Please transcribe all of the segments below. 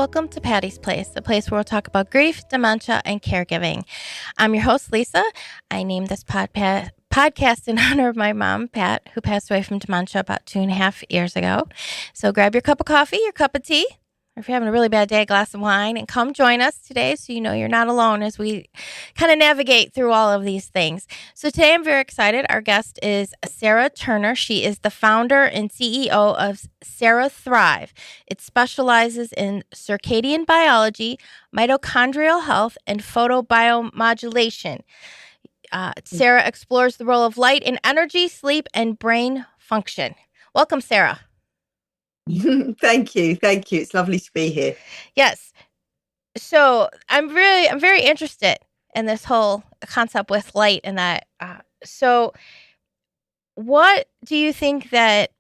Welcome to Patty's Place, the place where we'll talk about grief, dementia, and caregiving. I'm your host, Lisa. I named this podcast in honor of my mom, Pat, who passed away from dementia about 2.5 years ago. So grab your cup of coffee, your cup of tea, or if you're having a really bad day, a glass of wine, and come join us today so you know you're not alone as we kind of navigate through all of these things. So today I'm very excited. Our guest is Sarah Turner. She is the founder and CEO of CERAThrive. It specializes in circadian biology, mitochondrial health, and photobiomodulation. Sarah explores the role of light in energy, sleep, and brain function. Welcome, Sarah. Thank you. It's lovely to be here. Yes. So I'm very interested in this whole concept with light and that. So what do you think that,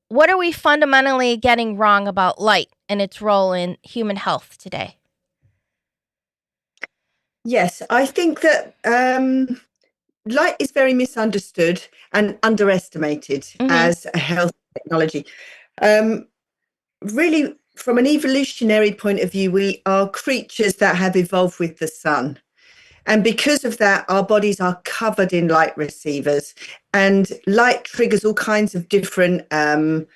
what are we fundamentally getting wrong about light and its role in human health today? Yes, I think that light is very misunderstood and underestimated as a health technology. Really, from an evolutionary point of view, we are creatures that have evolved with the sun. And because of that, our bodies are covered in light receivers. And light triggers all kinds of different hormonal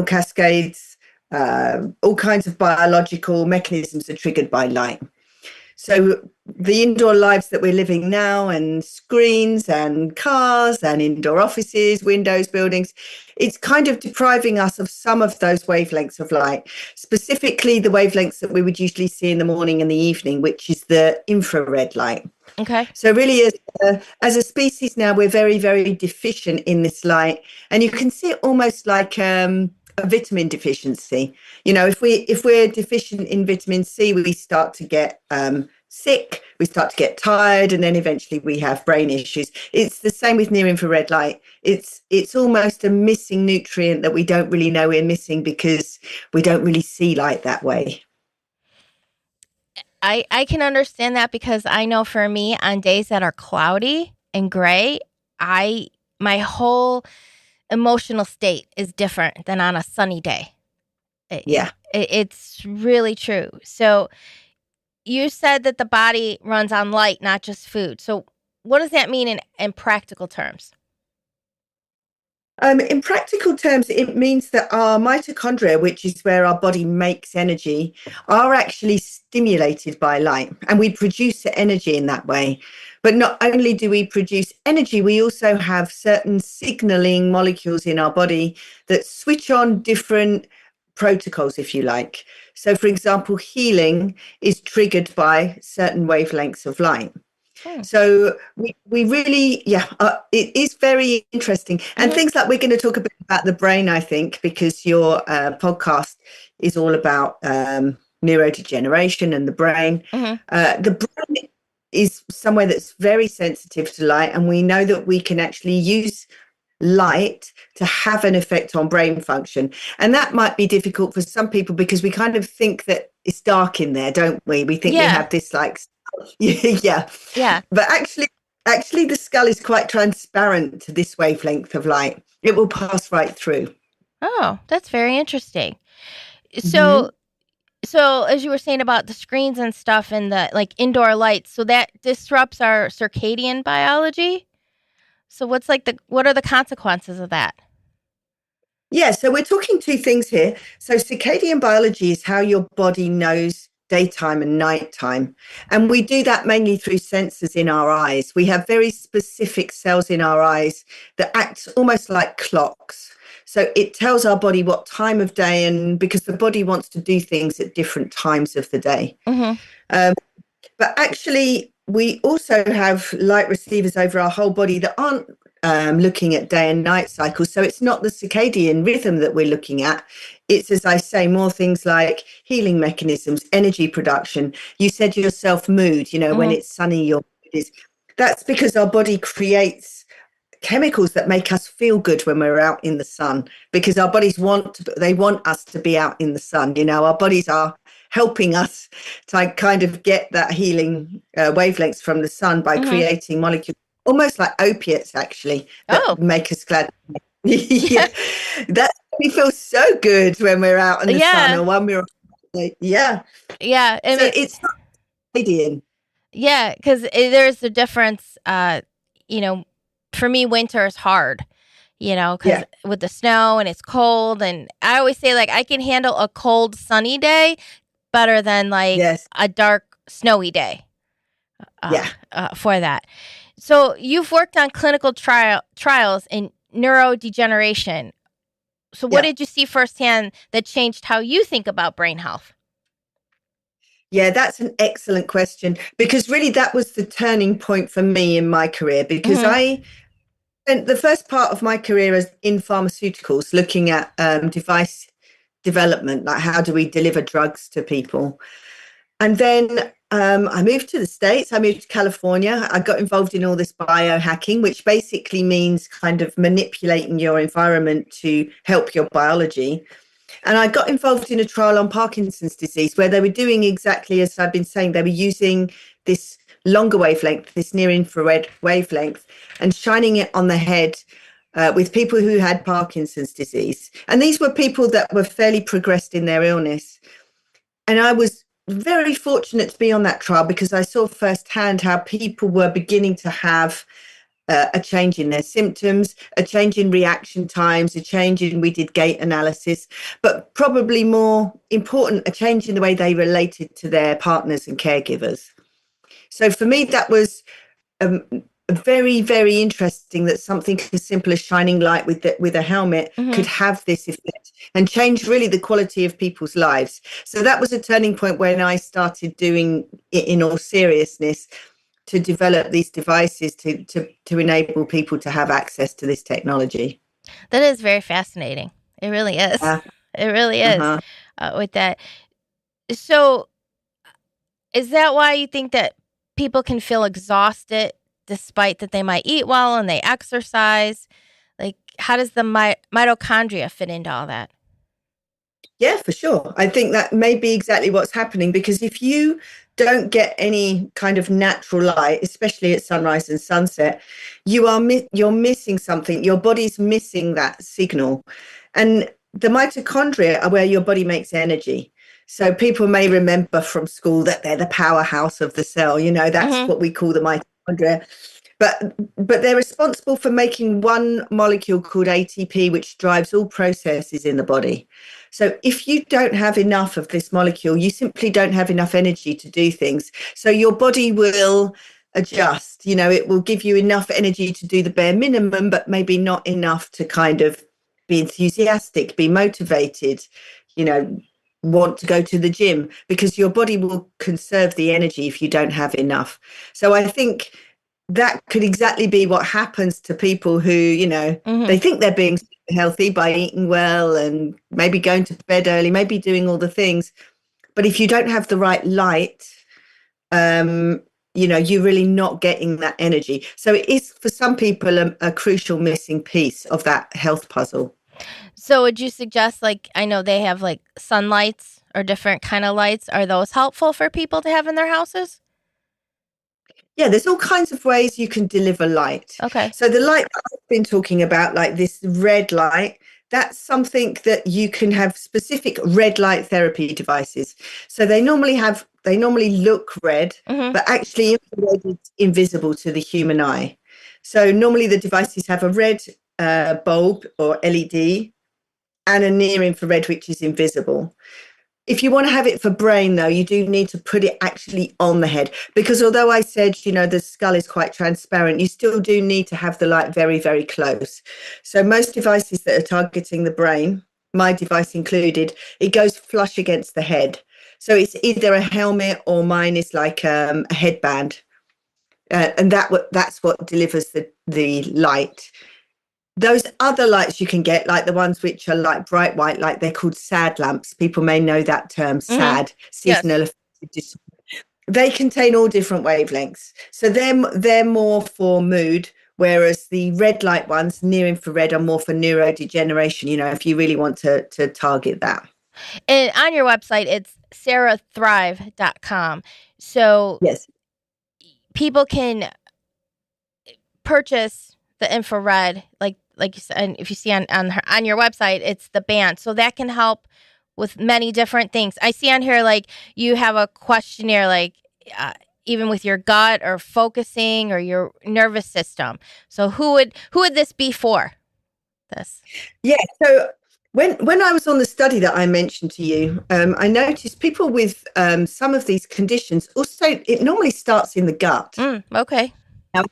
cascades, all kinds of biological mechanisms are triggered by light. So the indoor lives that we're living now, and screens and cars and indoor offices, windows, buildings, it's kind of depriving us of some of those wavelengths of light, specifically the wavelengths that we would usually see in the morning and the evening, which is the infrared light. Okay. So really, as a species now, we're very, very deficient in this light. And you can see it almost like a vitamin deficiency. You know, if we're deficient in vitamin C, we start to get sick, we start to get tired, and then eventually we have brain issues. It's the same with near infrared light. It's almost a missing nutrient that we don't really know we're missing because we don't really see light that way. I can understand that because I know for me, on days that are cloudy and gray, my whole emotional state is different than on a sunny day. It's really true. So you said that the body runs on light, not just food. So what does that mean in practical terms? In practical terms, it means that our mitochondria, which is where our body makes energy, are actually stimulated by light, and we produce energy in that way. But not only do we produce energy, we also have certain signaling molecules in our body that switch on different protocols, if you like. So, for example, healing is triggered by certain wavelengths of light. So we really, it is very interesting. And things like, we're going to talk a bit about the brain, I think, because your podcast is all about neurodegeneration and the brain. The brain is somewhere that's very sensitive to light, and we know that we can actually use light to have an effect on brain function. And that might be difficult for some people because we kind of think that it's dark in there, don't we? We think we have this like but actually the skull is quite transparent to this wavelength of light. It will pass right through. Oh, that's very interesting. So as you were saying about the screens and stuff and the like indoor lights, so that disrupts our circadian biology. So what are the consequences of that? Yeah, so we're talking two things here. So circadian biology is how your body knows daytime and nighttime. And we do that mainly through sensors in our eyes. We have very specific cells in our eyes that act almost like clocks. So it tells our body what time of day, and because the body wants to do things at different times of the day. But actually, we also have light receivers over our whole body that aren't looking at day and night cycles. So it's not the circadian rhythm that we're looking at. It's, as I say, more things like healing mechanisms, energy production. You said yourself mood, when it's sunny, your mood is. That's because our body creates chemicals that make us feel good when we're out in the sun, because our bodies want us to be out in the sun. Our bodies are helping us to kind of get that healing wavelengths from the sun by creating molecules, almost like opiates, actually, that make us glad. That's We feel so good when we're out in the sun Yeah, or when we're yeah. yeah. I So mean, it's not Canadian. yeah, because there's a difference. You know, for me, winter is hard. Because Yeah. with the snow and it's cold, and I always say like I can handle a cold, sunny day better than like Yes. a dark, snowy day. Yeah. For that. So you've worked on clinical trials in neurodegeneration. So what Yeah. did you see firsthand that changed how you think about brain health? Yeah, that's an excellent question because really that was the turning point for me in my career because Mm-hmm. I spent the first part of my career as in pharmaceuticals looking at device development, like how do we deliver drugs to people. And then I moved to the States. I moved to California. I got involved in all this biohacking, which basically means kind of manipulating your environment to help your biology. And I got involved in a trial on Parkinson's disease where they were doing exactly as I've been saying. They were using this longer wavelength, this near infrared wavelength, and shining it on the head with people who had Parkinson's disease. And these were people that were fairly progressed in their illness. And I was very fortunate to be on that trial because I saw firsthand how people were beginning to have a change in their symptoms, a change in reaction times, a change in, we did gait analysis, but probably more important, a change in the way they related to their partners and caregivers. So for me, that was um, very, very interesting that something as simple as shining light with a helmet Mm-hmm. could have this effect and change really the quality of people's lives. So that was a turning point when I started doing it in all seriousness to develop these devices to enable people to have access to this technology. That is very fascinating. It really is. Uh, It really is. uh-huh. With that, so is that why you think that people can feel exhausted despite that they might eat well and they exercise? Like, how does the mitochondria fit into all that? Yeah, for sure. I think that may be exactly what's happening because if you don't get any kind of natural light, especially at sunrise and sunset, you're missing something. Your body's missing that signal, and the mitochondria are where your body makes energy. So people may remember from school that they're the powerhouse of the cell. That's Mm-hmm. what we call the mitochondria. But they're responsible for making one molecule called ATP, which drives all processes in the body. So if you don't have enough of this molecule, you simply don't have enough energy to do things. So your body will adjust. It will give you enough energy to do the bare minimum, but maybe not enough to kind of be enthusiastic, be motivated, you know, want to go to the gym because your body will conserve the energy if you don't have enough. So I think that could exactly be what happens to people who, they Mm-hmm. think they're being healthy by eating well and maybe going to bed early, maybe doing all the things. But if you don't have the right light, you're really not getting that energy. So it is for some people a crucial missing piece of that health puzzle. So would you suggest, like, I know they have like sunlights or different kind of lights. Are those helpful for people to have in their houses? Yeah, there's all kinds of ways you can deliver light. Okay. So the light that I've been talking about, like this red light, that's something that you can have specific red light therapy devices. So they normally look red, Mm-hmm. but actually infrared is invisible to the human eye. So normally the devices have a red bulb or LED and a near infrared, which is invisible. If you want to have it for brain, though, you do need to put it actually on the head because although I said, the skull is quite transparent, you still do need to have the light very, very close. So most devices that are targeting the brain, my device included, it goes flush against the head. So it's either a helmet or mine is like a headband. And that's what delivers the light. Those other lights you can get, like the ones which are like bright white, like they're called SAD lamps. People may know that term, Mm-hmm. SAD, Yes. seasonal affective disorder. They contain all different wavelengths. So they're more for mood, whereas the red light ones, near infrared, are more for neurodegeneration, if you really want to target that. And on your website, it's CERAThrive.com. So Yes. people can purchase the infrared, like like you said, and if you see on your website, it's the band. So that can help with many different things. I see on here, like, you have a questionnaire, like, uh, even with your gut or focusing or your nervous system. So who would this be for? This. Yeah. So when I was on the study that I mentioned to you, I noticed people with some of these conditions also, it normally starts in the gut. Okay. Now,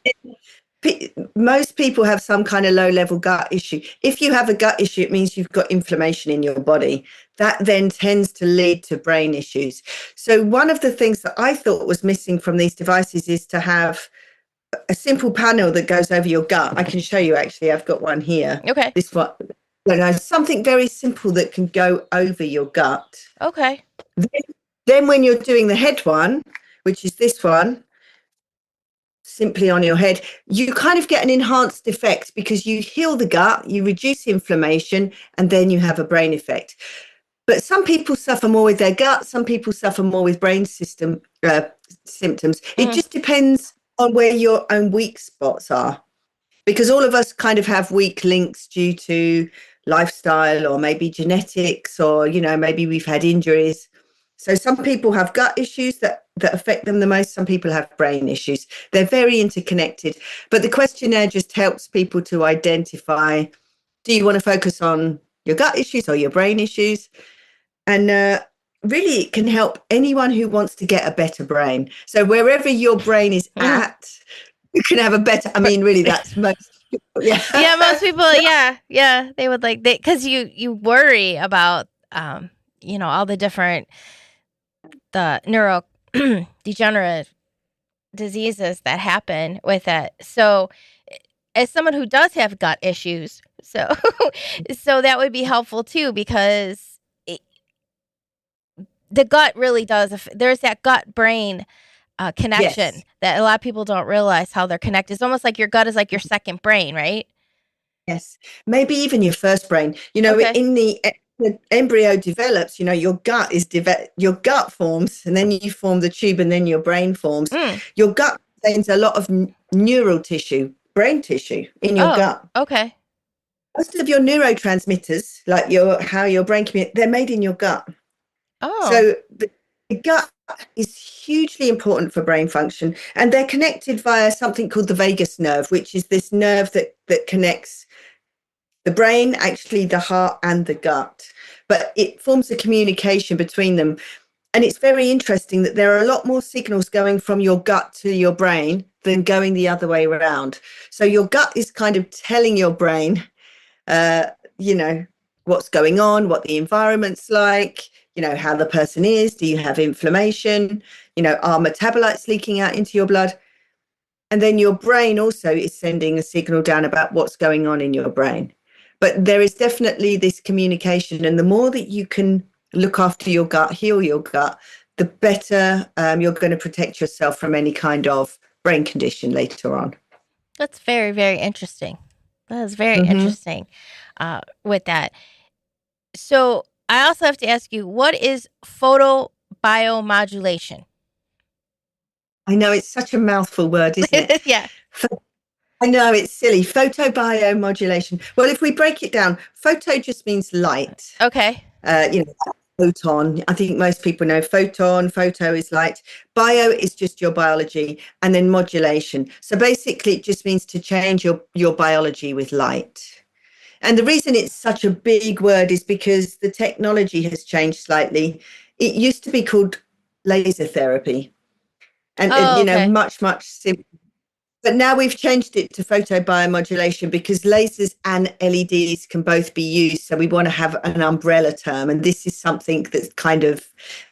most people have some kind of low level gut issue. If you have a gut issue, it means you've got inflammation in your body. That then tends to lead to brain issues. So one of the things that I thought was missing from these devices is to have a simple panel that goes over your gut. I can show you, actually. I've got one here. Okay. This one, something very simple that can go over your gut. Okay. Then when you're doing the head one, which is this one, simply on your head, you kind of get an enhanced effect because you heal the gut, you reduce inflammation, and then you have a brain effect. But some people suffer more with their gut, some people suffer more with brain system symptoms. It just depends on where your own weak spots are, because all of us kind of have weak links due to lifestyle or maybe genetics, or, maybe we've had injuries. So some people have gut issues that affect them the most. Some people have brain issues. They're very interconnected. But the questionnaire just helps people to identify, do you want to focus on your gut issues or your brain issues? And really, it can help anyone who wants to get a better brain. So wherever your brain is at, you can have a better, really, that's most people. Yeah. Yeah, most people, yeah. They would because you worry about, all the different, the neurodegenerative diseases that happen with it. So as someone who does have gut issues, so that would be helpful too, because the gut really does, there's that gut brain connection that a lot of people don't realize how they're connected. It's almost like your gut is like your second brain, right? Yes, maybe even your first brain. Okay. In the embryo develops, your gut is your gut forms, and then you form the tube, and then your brain forms. Your gut contains a lot of neural tissue, brain tissue in your gut. Okay. Most of your neurotransmitters, like how your brain communicates, they're made in your gut. Oh. So the gut is hugely important for brain function, and they're connected via something called the vagus nerve, which is this nerve that connects the brain, actually the heart and the gut, but it forms a communication between them. And it's very interesting that there are a lot more signals going from your gut to your brain than going the other way around. So your gut is kind of telling your brain, what's going on, what the environment's like, how the person is, do you have inflammation, are metabolites leaking out into your blood? And then your brain also is sending a signal down about what's going on in your brain. But there is definitely this communication, and the more that you can look after your gut, heal your gut, the better you're going to protect yourself from any kind of brain condition later on. That's very, very interesting. That is very interesting with that. So I also have to ask you, what is photobiomodulation? I know it's such a mouthful word, isn't it? Yeah. I know, it's silly. Photobiomodulation. Well, if we break it down, photo just means light. Okay. Photon. I think most people know photo is light. Bio is just your biology, and then modulation. So basically, it just means to change your biology with light. And the reason it's such a big word is because the technology has changed slightly. It used to be called laser therapy, and okay. much simpler. But now we've changed it to photobiomodulation because lasers and LEDs can both be used. So we want to have an umbrella term. And this is something that kind of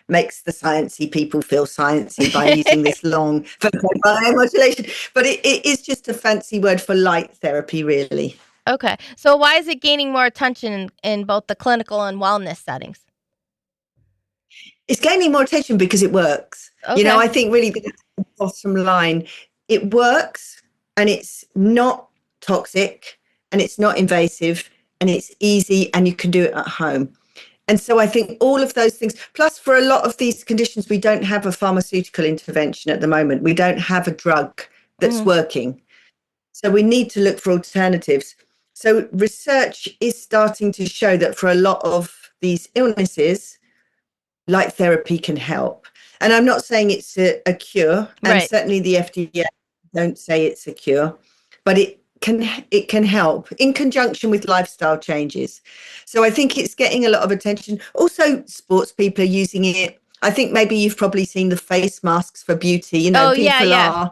makes the sciencey people feel sciencey by using this long photobiomodulation. But it is just a fancy word for light therapy, really. Okay. So why is it gaining more attention in both the clinical and wellness settings? It's gaining more attention because it works. Okay. I think really that's the bottom line. It works, and it's not toxic, and it's not invasive, and it's easy, and you can do it at home. And so I think all of those things, plus for a lot of these conditions, we don't have a pharmaceutical intervention at the moment. We don't have a drug that's working. So we need to look for alternatives. So research is starting to show that for a lot of these illnesses, light therapy can help. And I'm not saying it's a cure, and Right. certainly the FDA don't say it's a cure, but it can help in conjunction with lifestyle changes. So I think it's getting a lot of attention. Also, sports people are using it. I think maybe you've probably seen the face masks for beauty. Oh, yeah, People yeah. are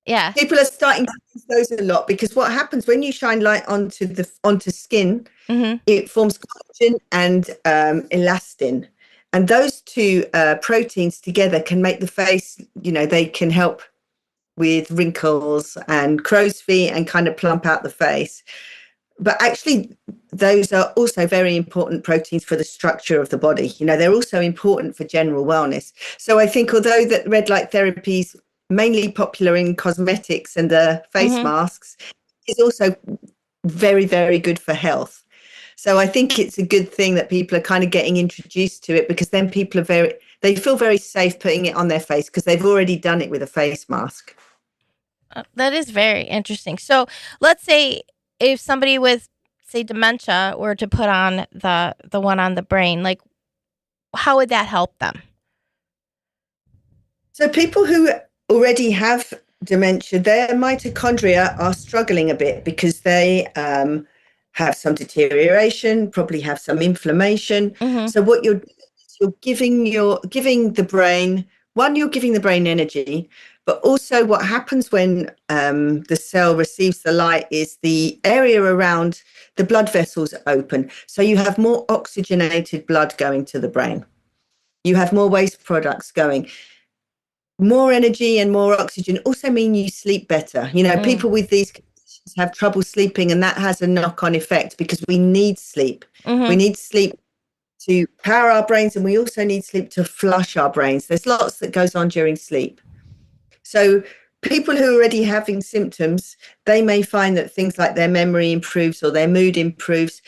Yeah. people are starting to use those a lot, because what happens when you shine light onto skin, Mm-hmm. it forms collagen and elastin. And those two proteins together can make the face, they can help with wrinkles and crow's feet and kind of plump out the face. But actually, those are also very important proteins for the structure of the body. They're also important for general wellness. So I think although that red light therapy is mainly popular in cosmetics and the face Mm-hmm. masks, is also very, very good for health. So I think it's a good thing that people are kind of getting introduced to it, because then they feel very safe putting it on their face because they've already done it with a face mask. That is very interesting. So let's say if somebody with, say, dementia were to put on the one on the brain, like, how would that help them? So people who already have dementia, their mitochondria are struggling a bit because they have some deterioration, probably have some inflammation. Mm-hmm. So what you're doing is you're giving the brain, one, you're giving the brain energy, but also what happens when the cell receives the light is the area around the blood vessels open. So you have more oxygenated blood going to the brain. You have more waste products going. More energy and more oxygen also mean you sleep better. Mm. People with these conditions have trouble sleeping, and that has a knock-on effect because we need sleep. We Mm-hmm. need sleep to power our brains, and we also need sleep to flush our brains. There's lots that goes on during sleep. So people who are already having symptoms, they may find that things like their memory improves or their mood improves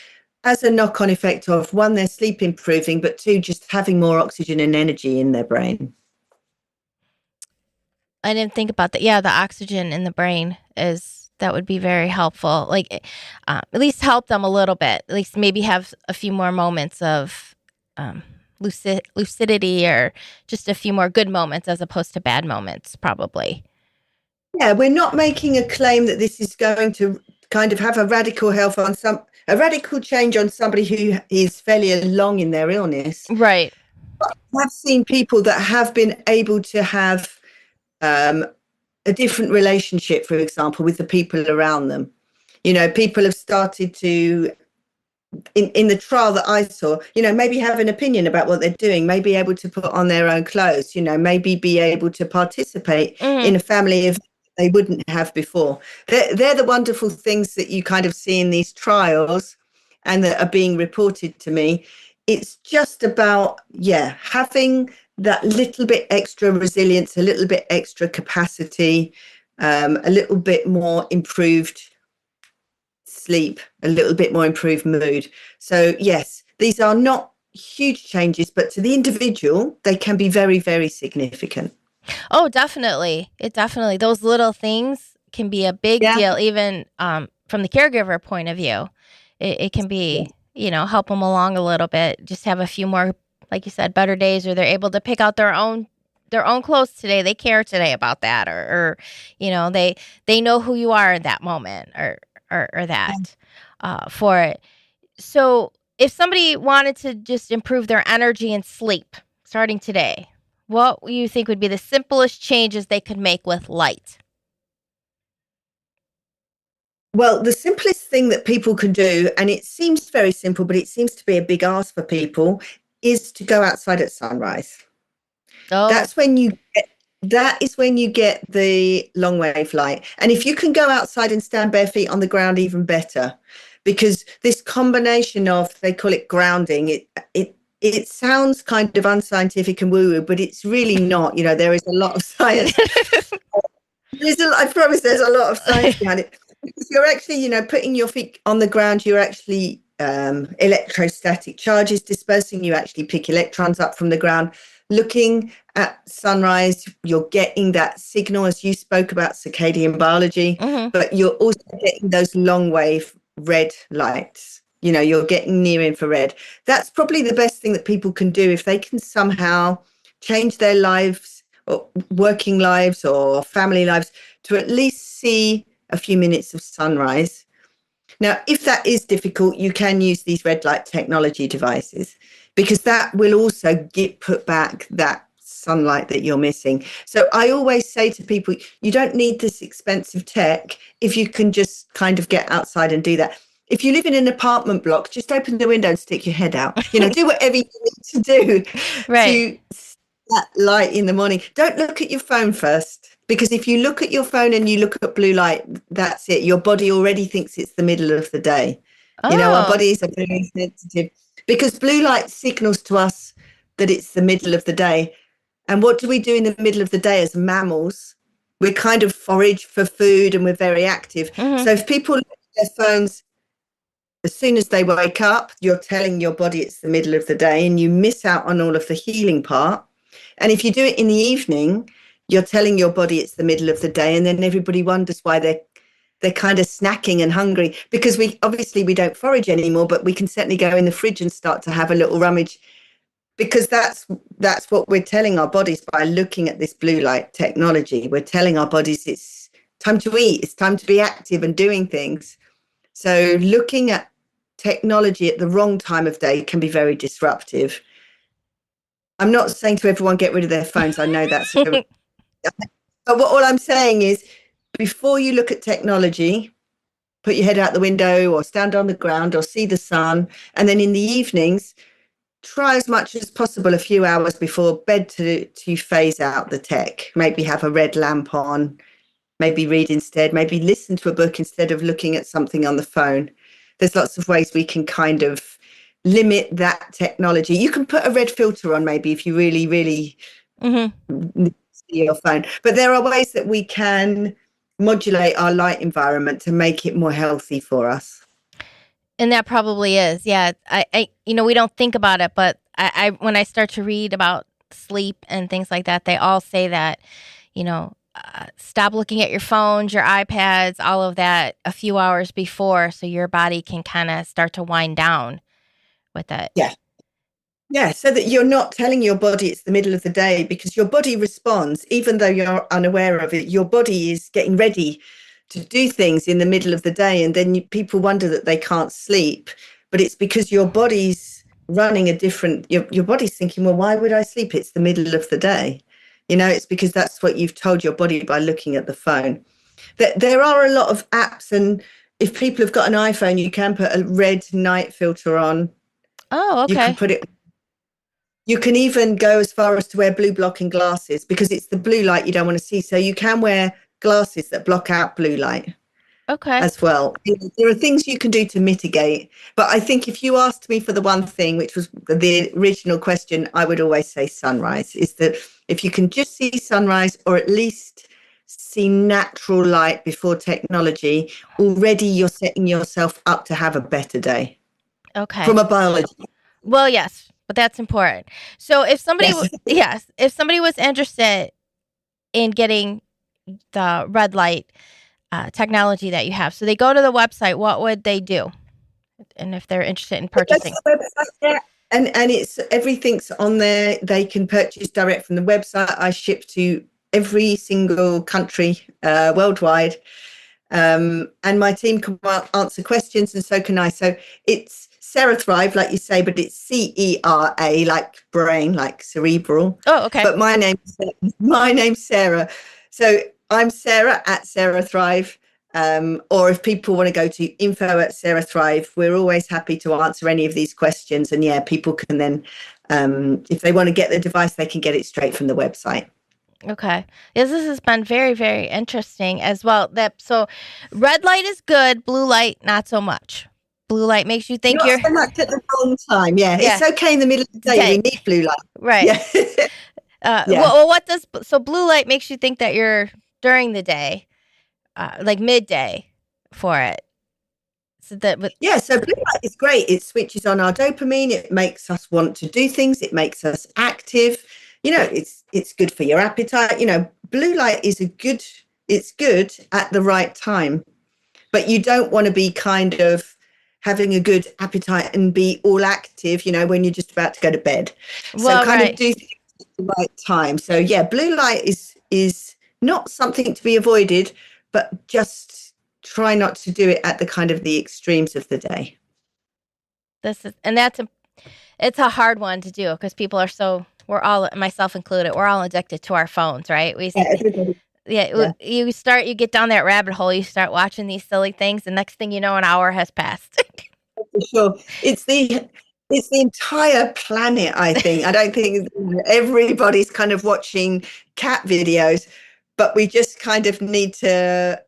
as a knock-on effect of, one, their sleep improving, but two, just having more oxygen and energy in their brain. I didn't think about that. Yeah, the oxygen in the brain that would be very helpful. Like, at least help them a little bit. At least maybe have a few more moments of lucidity, or just a few more good moments as opposed to bad moments, probably. Yeah, we're not making a claim that this is going to kind of have a a radical change on somebody who is fairly along in their illness. Right. I've seen people that have been able to have um, a different relationship, for example, with the people around them. People have started to, in the trial that I saw, maybe have an opinion about what they're doing, maybe able to put on their own clothes, maybe be able to participate in Mm-hmm. a family event they wouldn't have before. They're the wonderful things that you kind of see in these trials and that are being reported to me. It's just about, yeah, having that little bit extra resilience, a little bit extra capacity, a little bit more improved sleep, a little bit more improved mood. So, yes, these are not huge changes, but to the individual, they can be very, very significant. Oh, definitely. Those little things can be a big Yeah. deal, even from the caregiver point of view. It can be, help them along a little bit. Just have a few more, like you said, better days, or they're able to pick out their own clothes today. They care today about that, or they know who you are in that moment, or that for it. So if somebody wanted to just improve their energy and sleep starting today, what do you think would be the simplest changes they could make with light? Well, the simplest thing that people can do, and it seems very simple, but it seems to be a big ask for people, is to go outside at sunrise. Oh, That's when you get, that is when you get the long wave light. And if you can go outside and stand bare feet on the ground, even better, because this combination of, they call it grounding, it sounds kind of unscientific and woo-woo, but it's really not. There is a lot of science. I promise there's a lot of science behind it. Because you're actually, putting your feet on the ground, you're actually electrostatic charges dispersing. You actually pick electrons up from the ground. looking at sunrise, you're getting that signal, as you spoke about circadian biology, Mm-hmm. but you're also getting those long wave red lights. You're getting near infrared. That's probably the best thing that people can do if they can somehow change their lives or working lives or family lives to at least see a few minutes of sunrise. Now, if that is difficult, you can use these red light technology devices because that will also put back that sunlight that you're missing. So I always say to people, you don't need this expensive tech if you can just kind of get outside and do that. If you live in an apartment block, just open the window and stick your head out. Do whatever you need to do Right. to that light in the morning. Don't look at your phone first, because if you look at your phone and you look at blue light, that's it. Your body already thinks it's the middle of the day. Our Oh. bodies are very sensitive because blue light signals to us that it's the middle of the day. And what do we do in the middle of the day as mammals? We kind of forage for food and we're very active. Mm-hmm. So if people look at their phones as soon as they wake up, you're telling your body it's the middle of the day and you miss out on all of the healing part. And if you do it in the evening, you're telling your body it's the middle of the day, and then everybody wonders why they're kind of snacking and hungry, because we don't forage anymore, but we can certainly go in the fridge and start to have a little rummage, because that's what we're telling our bodies by looking at this blue light technology. We're telling our bodies it's time to eat, it's time to be active and doing things. So looking at technology at the wrong time of day can be very disruptive. I'm not saying to everyone get rid of their phones. I know that's but all I'm saying is, before you look at technology, put your head out the window or stand on the ground or see the sun. And then in the evenings, try as much as possible a few hours before bed to phase out the tech. Maybe have a red lamp on, maybe read instead, maybe listen to a book instead of looking at something on the phone. There's lots of ways we can kind of limit that technology. You can put a red filter on maybe if you really, really Mm-hmm. see your phone. But there are ways that we can modulate our light environment to make it more healthy for us. And that probably is. Yeah. We don't think about it, but when I start to read about sleep and things like that, they all say that, stop looking at your phones, your iPads, all of that a few hours before, so your body can kind of start to wind down with it. Yeah. Yeah, so that you're not telling your body it's the middle of the day, because your body responds, even though you're unaware of it. Your body is getting ready to do things in the middle of the day, and then people wonder that they can't sleep, but it's because your body's running a different, your body's thinking, well, why would I sleep? It's the middle of the day. It's because that's what you've told your body by looking at the phone. There are a lot of apps, and if people have got an iPhone, you can put a red night filter on. Oh, You can okay. put it. You can even go as far as to wear blue blocking glasses, because it's the blue light you don't want to see. So you can wear glasses that block out blue light Okay. as well. There are things you can do to mitigate. But I think if you asked me for the one thing, which was the original question, I would always say sunrise. Is that if you can just see sunrise, or at least see natural light before technology, already you're setting yourself up to have a better day Okay. from a biology. Well, yes, but that's important. So if somebody, yes, if somebody was interested in getting the red light technology that you have, so they go to the website, what would they do? And if they're interested in purchasing, Yeah. And it's everything's on there. They can purchase direct from the website. I ship to every single country worldwide, and my team can answer questions, and so can I. So it's CERAThrive, like you say, but it's CERA, like brain, like cerebral. oh, okay, But my name's Sarah, so I'm Sarah at CERAthrive. Or if people want to go to info@CERAthrive, we're always happy to answer any of these questions. And yeah, people can then, if they want to get the device, they can get it straight from the website. okay. Yes, this has been very, very interesting as well. So, red light is good, blue light not so much. Blue light makes you think Not you're so much at the wrong time. Yeah, yeah, it's okay in the middle of the day. We need blue light. right. Yeah. Yeah. Well, blue light makes you think that you're during the day, like midday for it. So So blue light is great. It switches on our dopamine. It makes us want to do things. It makes us active. it's good for your appetite. Blue light it's good at the right time, but you don't want to be kind of having a good appetite and be all active, when you're just about to go to bed. So Well, kind of right. do things at the right time. So yeah, blue light is not something to be avoided, but just try not to do it at the kind of the extremes of the day. It's a hard one to do because people are we're all, myself included, we're all addicted to our phones, right? Yeah, everybody. Yeah. You get down that rabbit hole, you start watching these silly things, and next thing you know, an hour has passed. For sure. It's the entire planet, I think. I don't think everybody's kind of watching cat videos, but we just kind of need to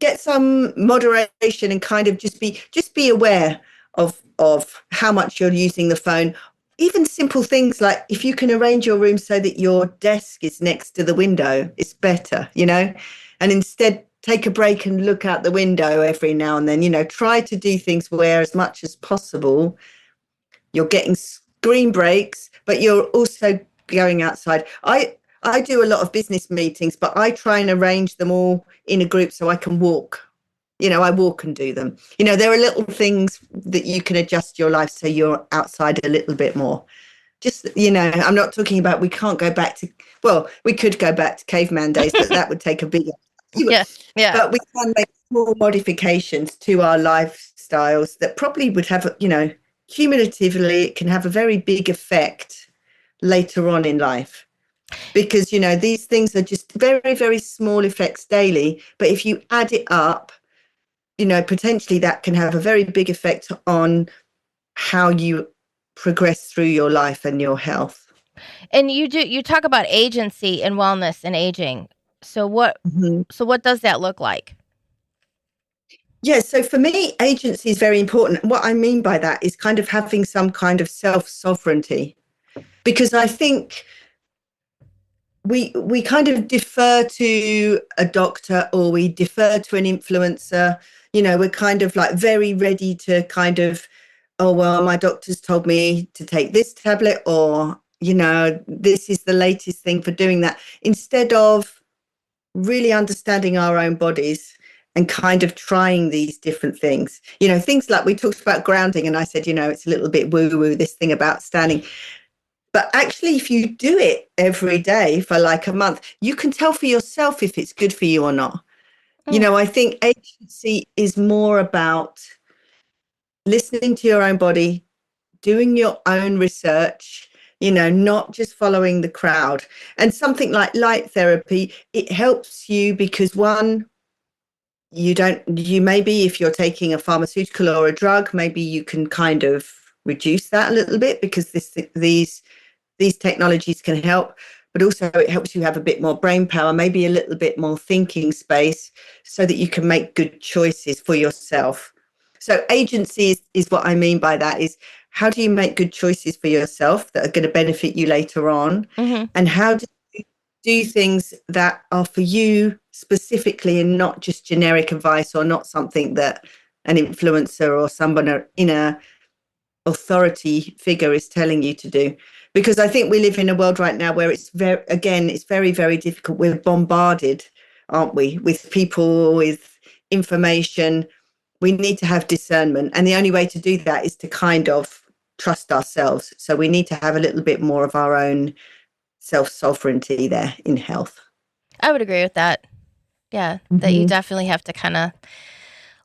get some moderation and kind of just be aware of how much you're using the phone. Even simple things like if you can arrange your room so that your desk is next to the window, it's better, and instead take a break and look out the window every now and then, try to do things where as much as possible you're getting screen breaks, but you're also going outside. I do a lot of business meetings, but I try and arrange them all in a group so I can walk. I walk and do them. There are little things that you can adjust your life so you're outside a little bit more. Just, I'm not talking about we can't go back to, well, we could go back to caveman days, but that would take a bigger. Yeah. But we can make small modifications to our lifestyles that probably would have, cumulatively, it can have a very big effect later on in life. Because, these things are just very, very small effects daily. But if you add it up, potentially that can have a very big effect on how you progress through your life and your health. And you talk about agency and wellness and aging. So what does that look like? Yeah, so for me, agency is very important. What I mean by that is kind of having some kind of self-sovereignty, because I think we kind of defer to a doctor or we defer to an influencer. We're kind of like very ready to kind of, oh, well, my doctor's told me to take this tablet, or, this is the latest thing for doing that, instead of really understanding our own bodies and kind of trying these different things. Things like we talked about grounding, and I said, it's a little bit woo-woo, this thing about standing. But actually, if you do it every day for like a month, you can tell for yourself if it's good for you or not. I think agency is more about listening to your own body, doing your own research, not just following the crowd. And something like light therapy, it helps you because one, you maybe if you're taking a pharmaceutical or a drug, maybe you can kind of reduce that a little bit because these technologies can help, but also it helps you have a bit more brain power, maybe a little bit more thinking space so that you can make good choices for yourself. So agency is what I mean by that, is how do you make good choices for yourself that are going to benefit you later on? Mm-hmm. And how do you do things that are for you specifically and not just generic advice or not something that an influencer or someone in a authority figure is telling you to do? Because I think we live in a world right now where it's very, very difficult. We're bombarded, aren't we, with people, with information. We need to have discernment. And the only way to do that is to kind of trust ourselves. So we need to have a little bit more of our own self-sovereignty there in health. I would agree with that. Yeah, that you definitely have to kind of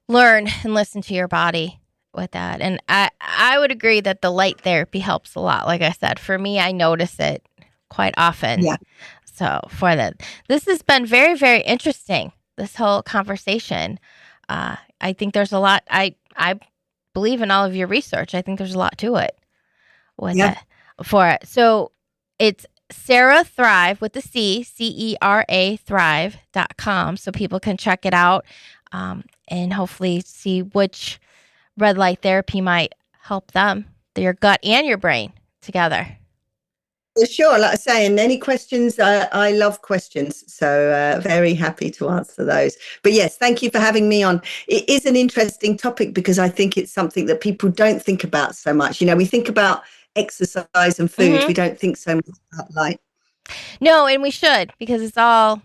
learn and listen to your body with that. And I would agree that the light therapy helps a lot. Like I said, for me, I notice it quite often. Yeah. So for that, this has been very, very interesting, this whole conversation. I think there's a lot. I believe in all of your research. I think there's a lot to it with it for it. So it's CERAThrive with the C, CERA thrive.com. So people can check it out and hopefully see which red light therapy might help them, your gut and your brain together. Sure, like I say, and any questions, I love questions, so very happy to answer those. But yes, thank you for having me on. It is an interesting topic because I think it's something that people don't think about so much. We think about exercise and food. We don't think so much about light. No, and we should, because it's all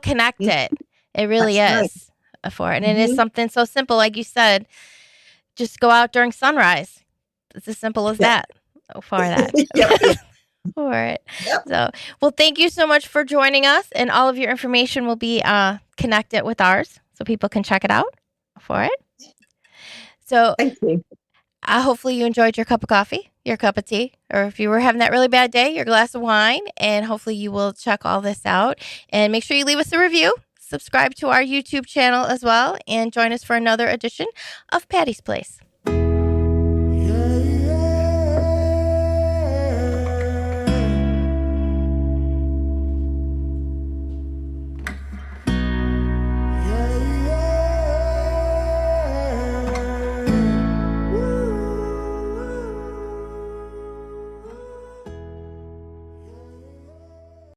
connected. It really That's right. is for it. And it is Mhm. something so simple, like you said, just go out during sunrise. It's as simple as Yeah. that for that. Yep, yep, For it. yep. So, well, thank you so much for joining us, and all of your information will be connected with ours so people can check it out for it. So, Thank you. hopefully you enjoyed your cup of coffee, your cup of tea, or if you were having that really bad day, your glass of wine, and hopefully you will check all this out. And make sure you leave us a review, subscribe to our YouTube channel as well, and join us for another edition of Patty's Place.